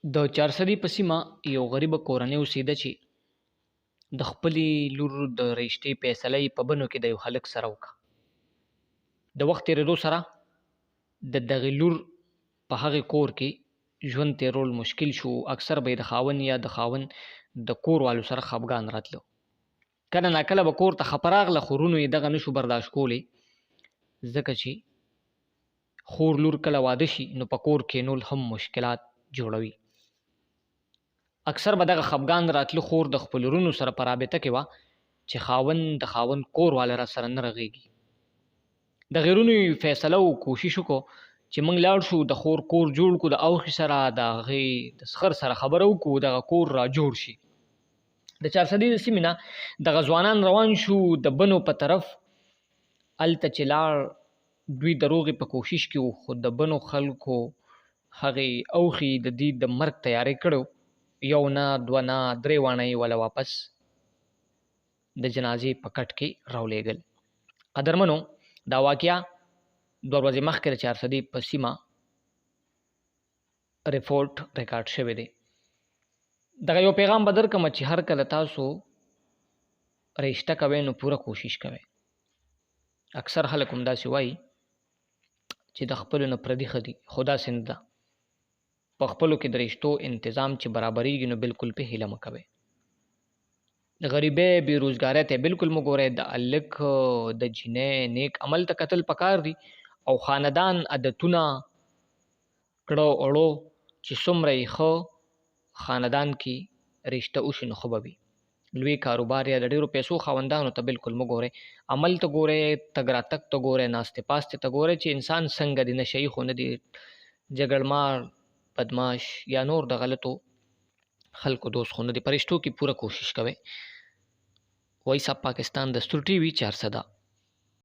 د چارسدي په سیمه یو غریبه کورنۍ اوسېده چې د خپلې لور د رشتې فیصله یې په بنو کې د یو هلک سره وکړه. د وخت تېرېدو سره د دغې لور په هغې کور کې ژوند تېرول مشکل شو. اکثر به یې د خاوند یا د خاوند د کور والو سره خفګان راتلو. کله ناکله به کور ته خپه راغله، خو وروڼو یې دغه نشو برداشت کولی، ځکه چې خور لور کله واده شي نو په کور کېنول هم مشکلات جوړوي. اکثر به دغه خفګان راتلو خور د خپل وروڼو سره په رابطه کې وه چې خاوند د خاوند کور والا را سره نه رغېږي. د غیرونو فیصله او کوشش وکړو چې موږ لاړ شو د خور کور جوړ کړو، د اوښې سره د هغې د سخر سره خبره وکړو دغه کور را جوړ شي. د چارسدي د سیمې نه دغه ځوانان روان شو د بنو په طرف. هلته چې لاړ دوی د روغې په کوشش کې وو، خو د بنو خلکو هغې اوښې د دې د مرګ تیاری کړی، یو نه دوه نه درې واڼه یې وله واپس د جنازې په کټ کې راولېږل. قدرمنو، دا واقعه 2 ورځې مخکې د چارسدي په سیمه رپورټ ریکارډ شوی دی. دغه یو پیغام به درکړم چې هر کله تاسو رشته کوئ نو پوره کوشش کوئ. اکثر خلک هم داسې وایي چې د خپلو نه پردي ښه دي، خو داسې نه ده. په خپلو کې د رشتو انتظام چې برابریږي نو بالکل په هیله مه کوئ. د غریبۍ بېروزګارۍ ته بالکل مه ګورئ. د هلک د جینۍ نیک عمل ته کتل پکار دي، او خاندان عادتونه کړو اړو چې څومره یې ښه خاندان کې رشته وشي نو ښه به وي. لوی کاروبار یا د ډېرو پیسو خاوندانو ته بالکل مه ګورئ. عمل ته ګورئ، تګ راتګ ته ګورئ، ناستې پاستې ته ګورئ چې انسان څنګه دی، نشه یي خو نه دی، جګړمار بدماش یا نور د غلطو خلکو دوست خو نه دی. په رشتو کې پوره کوشش کوئ. وایس آف پاکستان دستور ټي وي 400